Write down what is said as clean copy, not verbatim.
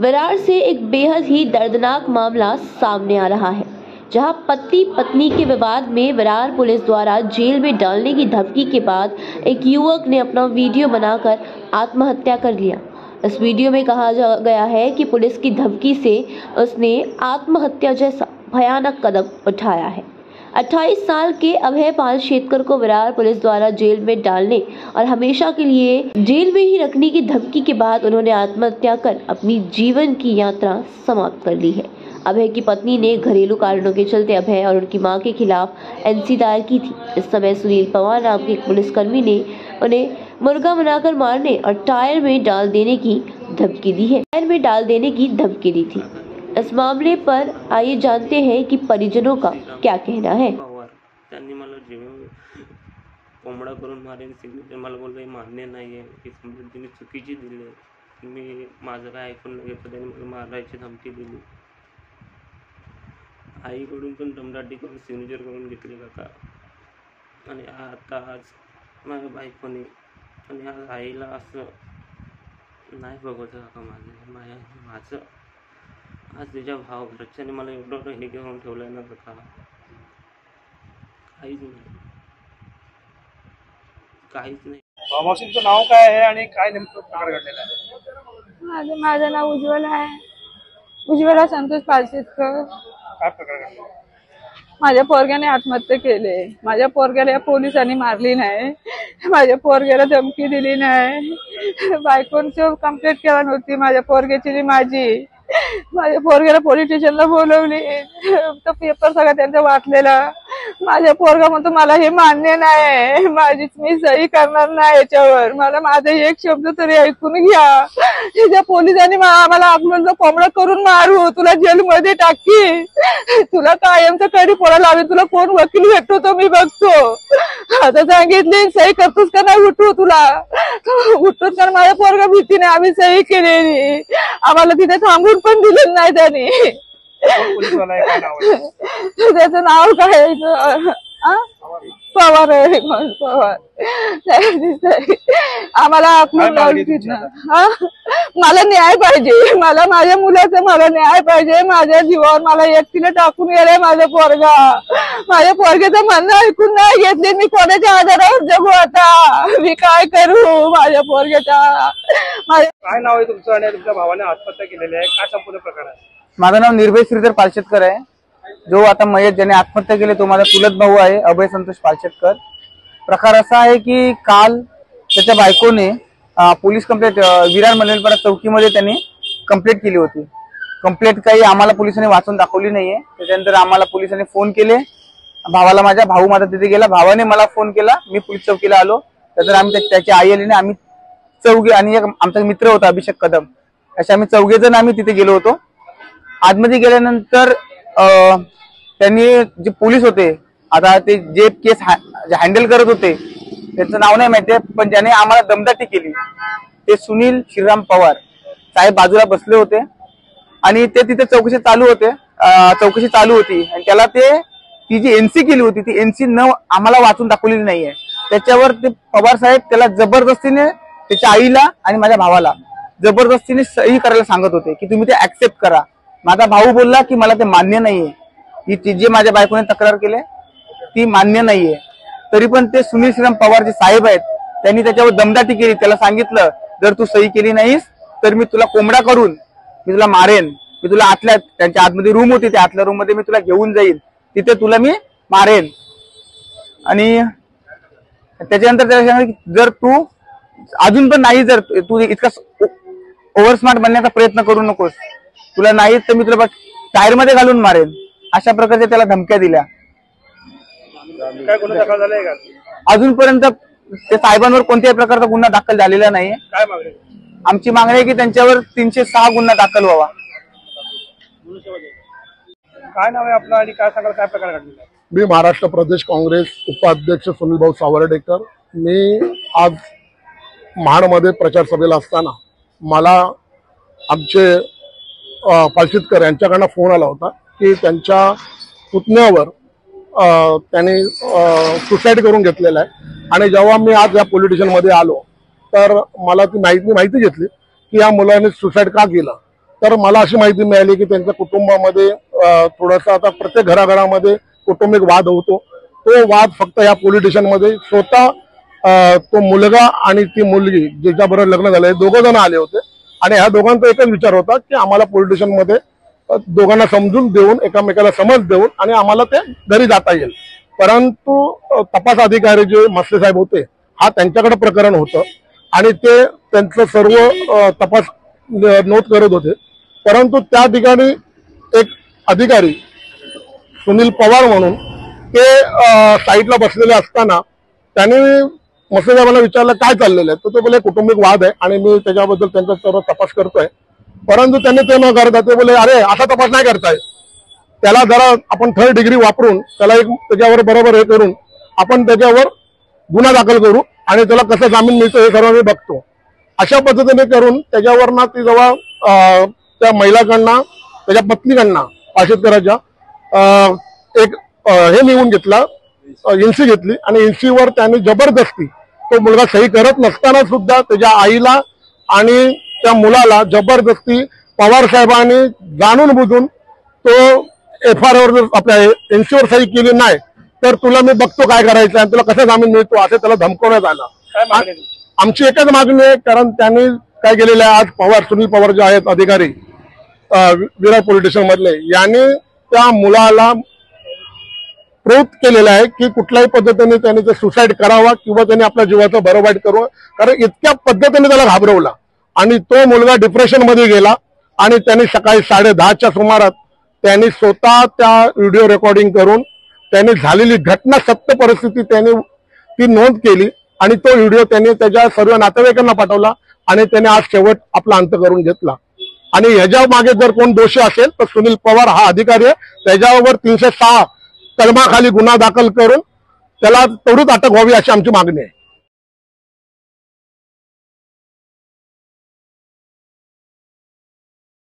विरार से एक बेहद ही दर्दनाक मामला सामने आ रहा है, जहां पति पत्नी के विवाद में विरार पुलिस द्वारा जेल में डालने की धमकी के बाद एक युवक ने अपना वीडियो बनाकर आत्महत्या कर लिया। इस वीडियो में कहा गया है कि पुलिस की धमकी से उसने आत्महत्या जैसा भयानक कदम उठाया है। 28 साल के अभयपाल शेतकर को विरार पुलिस द्वारा जेल में डालने और हमेशा के लिए जेल में ही रखने की धमकी के बाद उन्होंने आत्महत्या कर अपनी जीवन की यात्रा समाप्त कर ली है। अभय की पत्नी ने घरेलू कारणों के चलते अभय और उनकी मां के खिलाफ एनसी दायर की थी। इस समय सुनील पवार नाम के एक पुलिसकर्मी ने उन्हें मुर्गा बनाकर मारने और टायर में डाल देने की धमकी दी थी। इस मामले पर आइए जानते हैं कि परिजनों का क्या कहना है। कोंबडा करून मारेन सिग्नेचर मला बोलले मान्य नाहीये की समृद्धीने चुकीची दिली, मी माझं काय ऐकून नाही घेतलं, त्यांनी मला मारायची धमकी दिली। आईकडून पण दमदाटी करून सिग्नेचर करून घेतली काका, आणि आता आज माझ्या बायकोने आणि आज आईला असं नाही बघवतं काका। माझं आज तिच्या भाव घरच्याने मला एवढं हे घेऊन ठेवलंय ना काका, काहीच नाही। मावशींचं नाव काय आहे आणि काय नेमकं प्रकार घडलेला आहे? माझं नाव उज्ज्वला संतोष पालशेतकर। काय प्रकार घडला? माझ्या पोरग्याने आत्महत्या केली। माझ्या पोरग्याला पोलिसांनी मारली नाही, माझ्या पोरग्याला धमकी दिली नाही, बायकोंची कंप्लेंट केला नव्हती माझ्या पोरग्याची माझी। माझ्या पोरग्याला पोलीस स्टेशनला बोलवली, तो पेपर सगळा त्यांचा वाचलेला। माझ्या पोरगा म्हणतो मला हे मान्य नाही, मी सही करणार नाही याच्यावर, मला माझा एक शब्द तरी ऐकून घ्या। त्या पोलिसांनी आम्हाला आपलं कोंबडा करून मारू, तुला जेलमध्ये टाकी, तुला कायमचं कडी पोळा लावेल, तुला कोण वकील भेटतो तो मी बघतो। आता सांगितले सही करतोस का नाही, उठतोस का? माझ्या पोरगा भीतीने आम्ही सही केलेली, आम्हाला तिथे थांबून पण दिलं नाही त्यांनी। त्याचं नाव काय? पवार आहे, पवार। आम्हाला मला न्याय पाहिजे, मला माझ्या मुलाचा मला न्याय पाहिजे। माझ्या जीवावर मला एकटीला टाकून गेलाय माझा पोरगा, माझ्या पोरग्याचं म्हणणं ऐकून नाही घेतले, मी कोणाच्या आधारावर जगू आता, मी काय करू माझ्या पोरग्याच्या। काय नाव आहे तुमचं आणि तुमच्या भावाने आत्महत्या केलेली आहे, काय संपूर्ण प्रकार आहे? माझं नाव निर्भय श्रीधर पालशेतकर आहे। जो आता मयत ज्याने आत्महत्या केली तो माझा चुलत भाऊ आहे, अभय संतोष पालशेतकर। प्रकार असा आहे की काल त्याच्या बायकोने पोलीस कंप्लेंट विरार मनवेलपाडा चौकीमध्ये त्यांनी कंप्लेंट केली होती। कंप्लेंट काही आम्हाला पोलिसांनी वाचून दाखवली नाहीये। त्याच्यानंतर आम्हाला पोलिसांनी फोन केले, भावाला भाऊ माझा तिथे गेला, भावाने मला फोन केला, मी पोलीस चौकीला आलो। त्यानंतर आम्ही त्याची आई आली, आम्ही चौघे आणि एक आमचा मित्र होता अभिषेक कदम, असे आम्ही 4 जण आम्ही तिथे गेलो होतो। आतमध्ये गेल्यानंतर त्यांनी जे पोलीस होते, आता ते जे केस हँडल करत होते त्याचं नाव नाही माहिती, पण ज्याने आम्हाला दमदाटी केली ते सुनील श्रीराम पवार साहेब बाजूला बसले होते आणि ते तिथे चौकशी चालू होती आणि त्याला ती जी एनसी केली होती ती एनसी आम्हाला वाचून दाखवलेली नाहीये। त्याच्यावर ते पवार साहेब त्याला जबरदस्तीने त्याच्या आईला आणि माझ्या भावाला जबरदस्तीने सही करायला सांगत होते की तुम्ही ते ऍक्सेप्ट करा। माझा भाऊ बोलला की मला ते मान्य नाहीये, ही जे माझ्या बायकोने तक्रार केली ती मान्य नाहीये। तरी पण ते सुनील श्रीराम पवार जे साहेब आहेत त्यांनी त्याच्यावर दमदाटी केली, त्याला सांगितलं जर तू सही केली नाहीस तर मी तुला कोंबडा करून मी तुला मारेन, मी तुला त्यांच्या आतमध्ये रूम होती, त्या आतल्या रूम मध्ये मी तुला घेऊन जाईल, तिथे तुला मी मारेन। आणि त्याच्यानंतर त्याला सांगितलं जर तू अजून पण नाही, जर तू इतका ओव्हर स्मार्ट बनण्याचा प्रयत्न करू नकोस, तुला नाही तर मी तुला टायर मध्ये घालून मारेन, अशा प्रकारच्या त्याला धमक्या दिल्या। काय गुन्हा दाखल झालाय का? अजूनपर्यंत त्या साहेबांवर कोणत्याही प्रकारचा गुन्हा दाखल झालेला नाहीये। काय मागणी? आमची मागणी आहे की त्यांच्यावर 306 गुन्हा दाखल व्हावा। काय नाव आहे आपलं आणि काय सांगाल, काय प्रकार घडलेला? मी महाराष्ट्र प्रदेश काँग्रेस उपाध्यक्ष सुनील भाऊ सावर्डेकर। मी आज महाडमध्ये प्रचार सभेला असताना मला आमचे पालशेतकर यांच्याकडनं फोन आला होता की त्यांच्या पुतण्यावर त्यांनी सुसाईड करून घेतलेला आहे। आणि जेव्हा मी आज या पोलीस स्टेशनमध्ये आलो तर मला ती माहिती घेतली की या मुलाने सुसाईड का केलं। तर मला अशी माहिती मिळाली की त्यांच्या कुटुंबामध्ये थोडासा आता प्रत्येक घराघरामध्ये कौटुंबिक वाद होतो. तो वाद फक्त या पोलीस स्टेशनमध्ये स्वतः तो मुलगा आणि ती मुलगी ज्याच्याबरोबर लग्न झालंय दोघं जण आले होते आणि ह्या दोघांचा एकच विचार होता की आम्हाला पोलीस स्टेशनमध्ये दोघांना समजून देऊन एकमेकाला समज देऊन आणि आम्हाला ते घरी जाता येईल. परंतु तपास अधिकारी जे मसले साहेब होते हा त्यांच्याकडे प्रकरण होतं आणि ते त्यांचं सर्व तपास नोंद करत होते. परंतु त्या ठिकाणी एक अधिकारी सुनील पवार म्हणून ते साईडला बसलेले असताना त्यांनी मसले साहेबांना विचारलं काय चाललेलं आहे. तर ते बोले कौटुंबिक वाद आहे आणि मी त्याच्याबद्दल त्यांचा सर्व तपास करतोय. परंतु त्यांनी ते न करता ते बोले अरे असा तपास नाही करताय, त्याला जरा आपण 3rd डिग्री वापरून त्याला एक त्याच्यावर बरोबर हे करून आपण त्याच्यावर गुन्हा दाखल करू आणि त्याला कसं जामीन मिळतो हे सर्व मी बघतो. अशा पद्धतीने करून त्याच्यावर ना ती जेव्हा त्या महिलाकडनं त्याच्या पत्नीकडनं पाशेतकराच्या एक हे लिहून घेतला एनसी घेतली आणि एनसीवर त्यांनी जबरदस्ती तो मुलगा सही करत नसताना सुद्धा त्याच्या आईला आणि त्या मुलाला जबरदस्ती पवार साहेबांनी जाणून बुजून तो FIR आपल्या एनसीवर सही केली नाही तर तुला मी बघतो काय करायचं आणि तुला कसं जामीन मिळतो असं त्याला धमकवण्यात आलं. आमची एकच मागणी आहे कारण त्यांनी काय केलेलं आहे आज पवार सुनील पवार जे आहेत अधिकारी विरार पोलीस स्टेशन मधले यांनी त्या मुलाला प्रोत्साहित केलेलं आहे की कुठल्याही पद्धतीने त्यांनी ते सुसाईड करावा किंवा त्यांनी आपल्या जीवाचं बरं वाईट करावं. कारण इतक्या पद्धतीने त्याला घाबरवला आणि तो मुलगा डिप्रेशन मध्ये गेला आणि त्यांनी सकाळी 10:30च्या सुमारात त्यांनी स्वतः त्या व्हिडिओ रेकॉर्डिंग करून त्यांनी झालेली घटना सत्य परिस्थिती त्यांनी ती नोंद केली आणि तो व्हिडिओ त्यांनी त्याच्या सर्व नातेवाईकांना पाठवला आणि त्याने आज शेवट आपला अंत करून घेतला. आणि ह्याच्या मागे जर कोण दोषी असेल तर सुनील पवार हा अधिकारी आहे, त्याच्यावर 306 कलमाखाली गुन्हा दाखल करून त्याला त्वरित अटक व्हावी अशी आमची मागणी आहे.